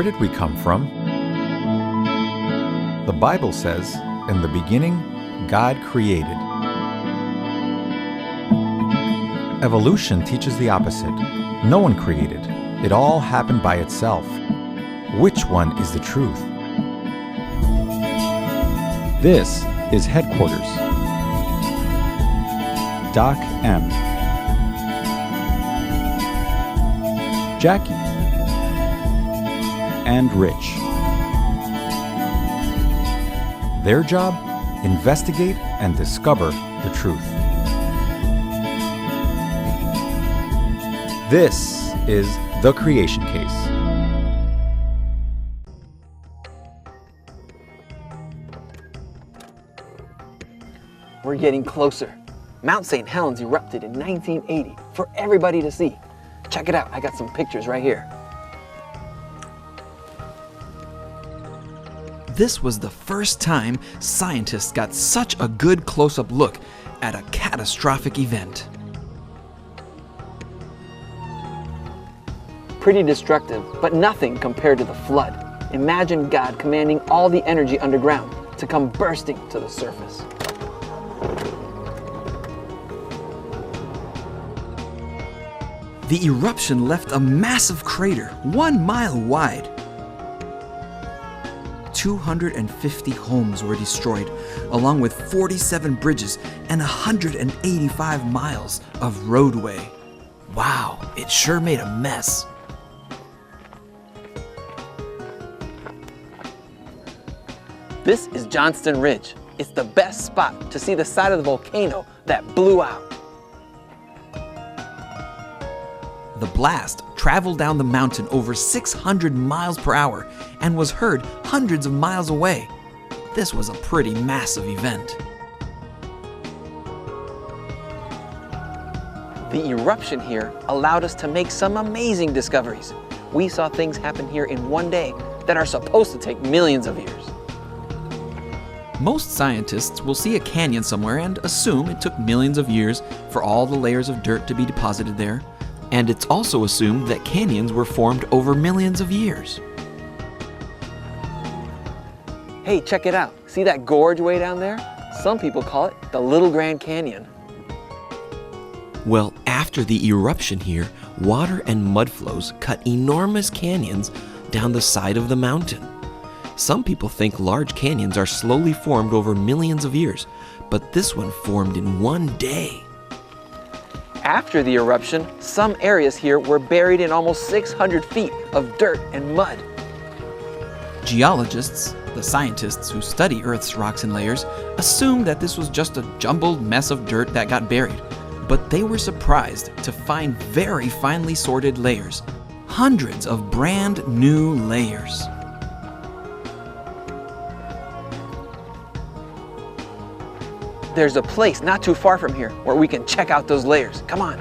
Where did we come from? The Bible says, in the beginning, God created. Evolution teaches the opposite. No one created. It all happened by itself. Which one is the truth? This is Headquarters. Doc M. Jackie. And Rich. Their job? Investigate and discover the truth. This is The Creation Case. We're getting closer. Mount St. Helens erupted in 1980 for everybody to see. Check it out, I got some pictures right here. This was the first time scientists got such a good close-up look at a catastrophic event. Pretty destructive, but nothing compared to the flood. Imagine God commanding all the energy underground to come bursting to the surface. The eruption left a massive crater 1 mile wide. 250 homes were destroyed, along with 47 bridges and 185 miles of roadway. Wow, it sure made a mess. This is Johnston Ridge. It's the best spot to see the side of the volcano that blew out. The blast traveled down the mountain over 600 miles per hour and was heard hundreds of miles away. This was a pretty massive event. The eruption here allowed us to make some amazing discoveries. We saw things happen here in one day that are supposed to take millions of years. Most scientists will see a canyon somewhere and assume it took millions of years for all the layers of dirt to be deposited there. And it's also assumed that canyons were formed over millions of years. Hey, check it out. See that gorge way down there? Some people call it the Little Grand Canyon. Well, after the eruption here, water and mud flows cut enormous canyons down the side of the mountain. Some people think large canyons are slowly formed over millions of years, but this one formed in one day. After the eruption, some areas here were buried in almost 600 feet of dirt and mud. Geologists, the scientists who study Earth's rocks and layers, assumed that this was just a jumbled mess of dirt that got buried. But they were surprised to find very finely sorted layers, hundreds of brand new layers. There's a place not too far from here where we can check out those layers. Come on.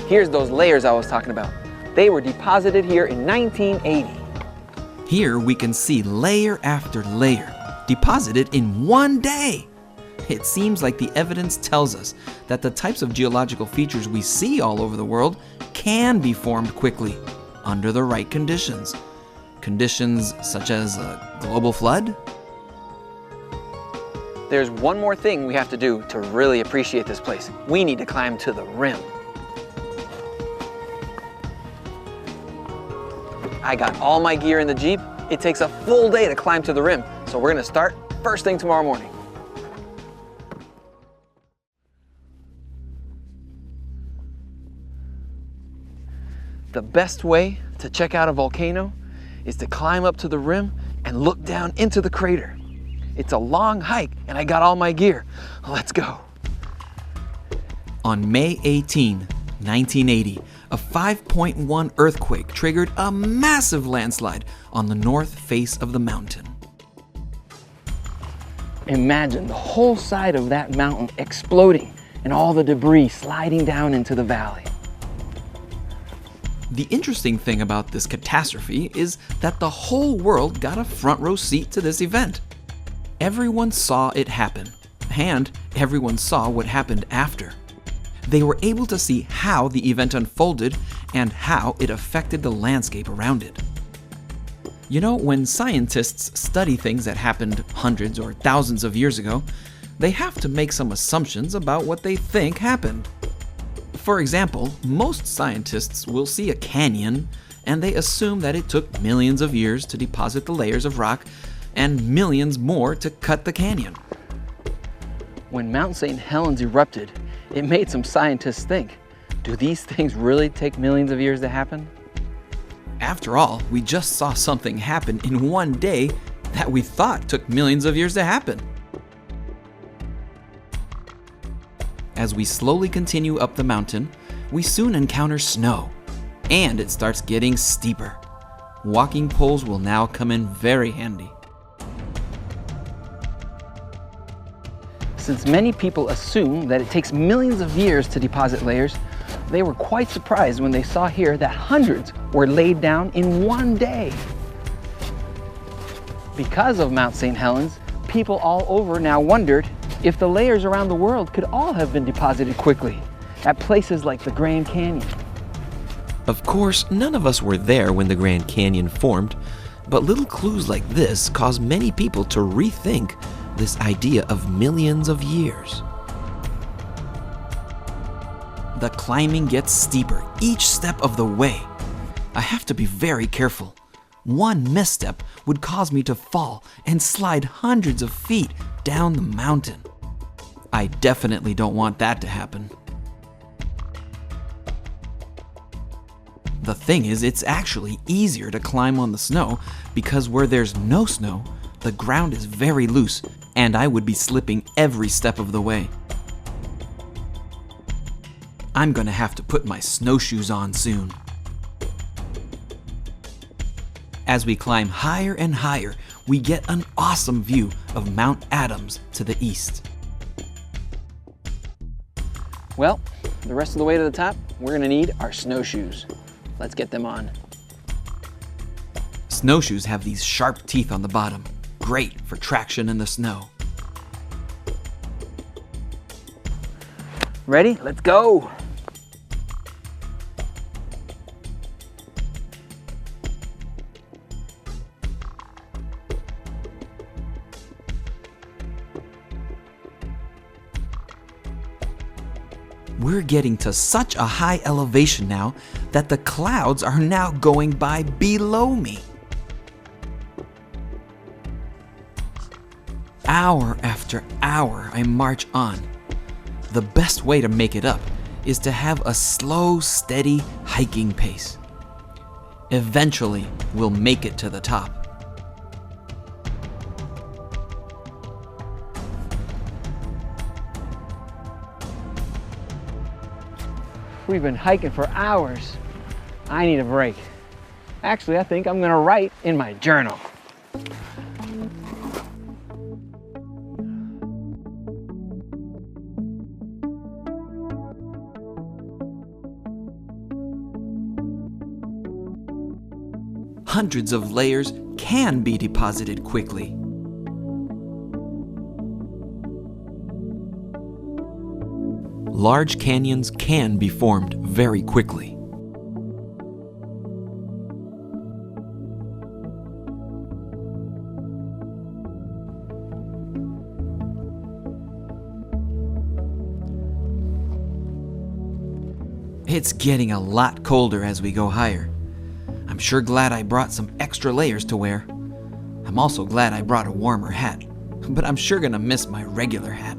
Here's those layers I was talking about. They were deposited here in 1980. Here we can see layer after layer, deposited in one day. It seems like the evidence tells us that the types of geological features we see all over the world can be formed quickly under the right conditions. Conditions such as a global flood. There's one more thing we have to do to really appreciate this place. We need to climb to the rim. I got all my gear in the Jeep. It takes a full day to climb to the rim, so we're gonna start first thing tomorrow morning. The best way to check out a volcano is to climb up to the rim and look down into the crater. It's a long hike and I got all my gear. Let's go. On May 18, 1980, a 5.1 earthquake triggered a massive landslide on the north face of the mountain. Imagine the whole side of that mountain exploding and all the debris sliding down into the valley. The interesting thing about this catastrophe is that the whole world got a front row seat to this event. Everyone saw it happen, hand, everyone saw what happened after. They were able to see how the event unfolded and how it affected the landscape around it. You know, when scientists study things that happened hundreds or thousands of years ago, they have to make some assumptions about what they think happened. For example, most scientists will see a canyon and they assume that it took millions of years to deposit the layers of rock and millions more to cut the canyon. When Mount St. Helens erupted, it made some scientists think, do these things really take millions of years to happen? After all, we just saw something happen in one day that we thought took millions of years to happen. As we slowly continue up the mountain, we soon encounter snow, and it starts getting steeper. Walking poles will now come in very handy. Since many people assume that it takes millions of years to deposit layers, they were quite surprised when they saw here that hundreds were laid down in one day. Because of Mount St. Helens, people all over now wondered if the layers around the world could all have been deposited quickly at places like the Grand Canyon. Of course, none of us were there when the Grand Canyon formed, but little clues like this cause many people to rethink this idea of millions of years. The climbing gets steeper each step of the way. I have to be very careful. One misstep would cause me to fall and slide hundreds of feet down the mountain. I definitely don't want that to happen. The thing is, it's actually easier to climb on the snow because where there's no snow, the ground is very loose and I would be slipping every step of the way. I'm gonna have to put my snowshoes on soon. As we climb higher and higher, we get an awesome view of Mount Adams to the east. Well, the rest of the way to the top, we're gonna need our snowshoes. Let's get them on. Snowshoes have these sharp teeth on the bottom, great for traction in the snow. Ready? Let's go! We're getting to such a high elevation now that the clouds are now going by below me. Hour after hour, I march on. The best way to make it up is to have a slow, steady hiking pace. Eventually, we'll make it to the top. We've been hiking for hours. I need a break. Actually, I think I'm gonna write in my journal. Hundreds of layers can be deposited quickly. Large canyons can be formed very quickly. It's getting a lot colder as we go higher. I'm sure glad I brought some extra layers to wear. I'm also glad I brought a warmer hat, but I'm sure gonna miss my regular hat.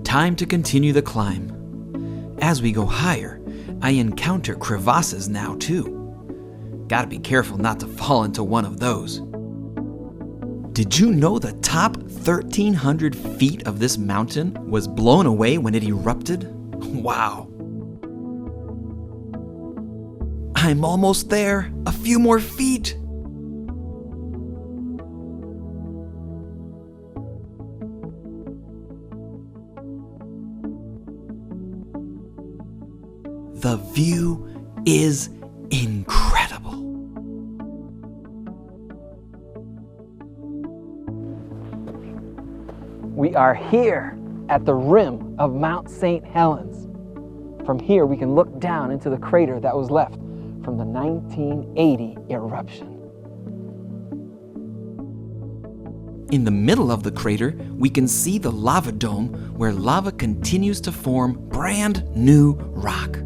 Time to continue the climb. As we go higher, I encounter crevasses now too. Gotta be careful not to fall into one of those. Did you know the top 1,300 feet of this mountain was blown away when it erupted? Wow. I'm almost there. A few more feet. The view is incredible. We are here at the rim of Mount St. Helens. From here, we can look down into the crater that was left from the 1980 eruption. In the middle of the crater, we can see the lava dome where lava continues to form brand new rock.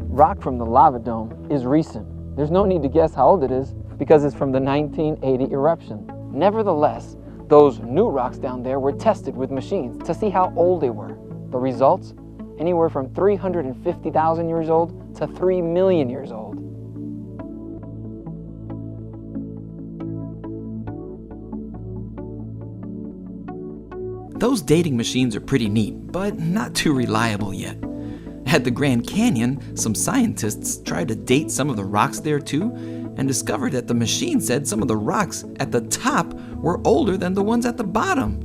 Rock from the lava dome is recent. There's no need to guess how old it is because it's from the 1980 eruption. Nevertheless, those new rocks down there were tested with machines to see how old they were. The results? Anywhere from 350,000 years old to 3 million years old. Those dating machines are pretty neat, but not too reliable yet. At the Grand Canyon, some scientists tried to date some of the rocks there too, and discovered that the machine said some of the rocks at the top were older than the ones at the bottom.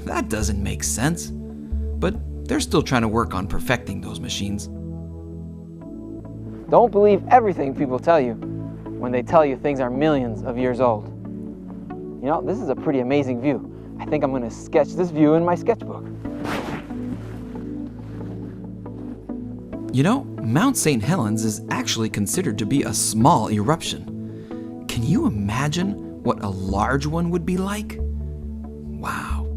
That doesn't make sense. But they're still trying to work on perfecting those machines. Don't believe everything people tell you when they tell you things are millions of years old. You know, this is a pretty amazing view. I think I'm going to sketch this view in my sketchbook. You know, Mount St. Helens is actually considered to be a small eruption. Can you imagine what a large one would be like? Wow.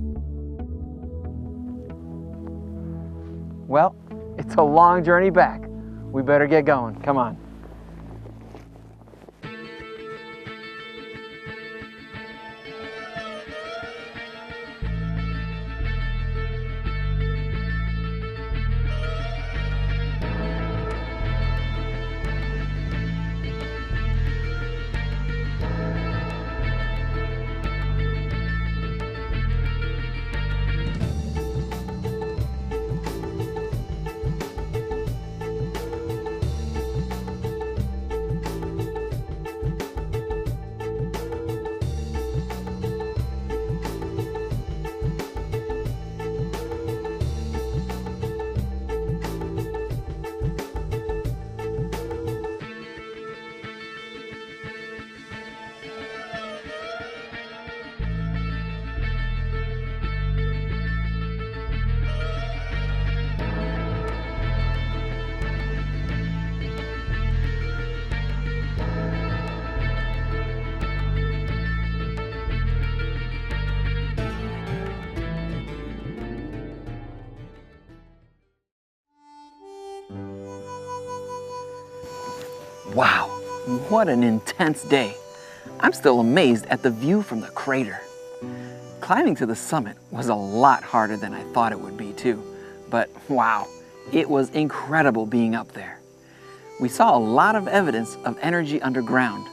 Well, it's a long journey back. We better get going. Come on. Wow, what an intense day. I'm still amazed at the view from the crater. Climbing to the summit was a lot harder than I thought it would be too. But wow, it was incredible being up there. We saw a lot of evidence of energy underground.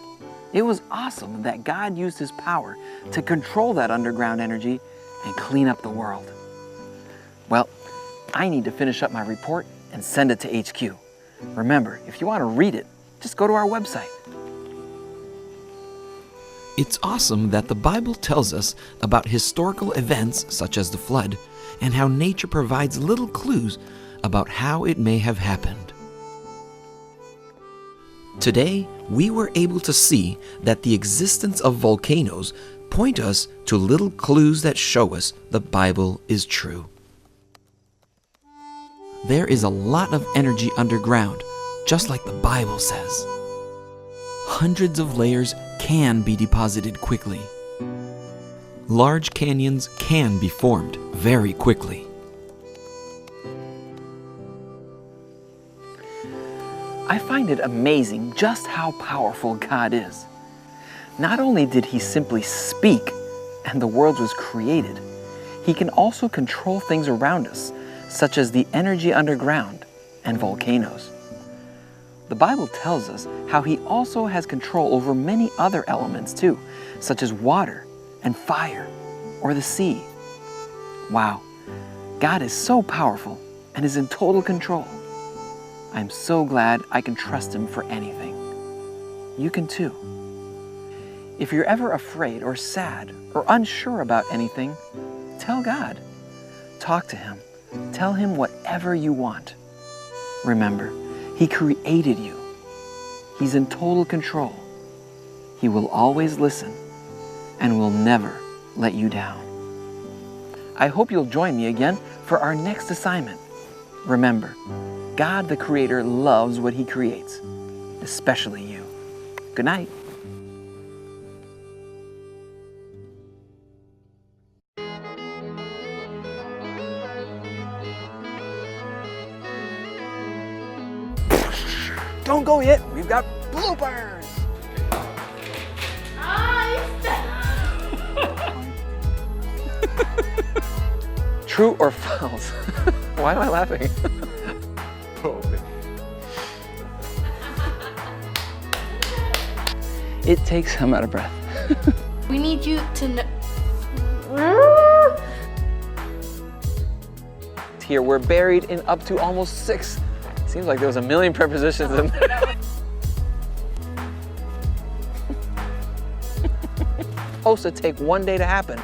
It was awesome that God used His power to control that underground energy and clean up the world. Well, I need to finish up my report and send it to HQ. Remember, if you want to read it, just go to our website. It's awesome that the Bible tells us about historical events such as the flood and how nature provides little clues about how it may have happened. Today, we were able to see that the existence of volcanoes point us to little clues that show us the Bible is true. There is a lot of energy underground, just like the Bible says. Hundreds of layers can be deposited quickly. Large canyons can be formed very quickly. I find it amazing just how powerful God is. Not only did He simply speak and the world was created, He can also control things around us, such as the energy underground and volcanoes. The Bible tells us how He also has control over many other elements too, such as water and fire or the sea. Wow, God is so powerful and is in total control. I'm so glad I can trust Him for anything. You can too. If you're ever afraid or sad or unsure about anything, tell God. Talk to Him. Tell Him whatever you want. Remember, He created you. He's in total control. He will always listen and will never let you down. I hope you'll join me again for our next assignment. Remember, God the Creator loves what He creates, especially you. Good night. Don't go yet, we've got bloopers! True or false? Why am I laughing? It takes, I'm out of breath. We need you to know. Here, we're buried in up to almost 6. Seems like there was a million prepositions in there. Supposed to take 1 day to happen.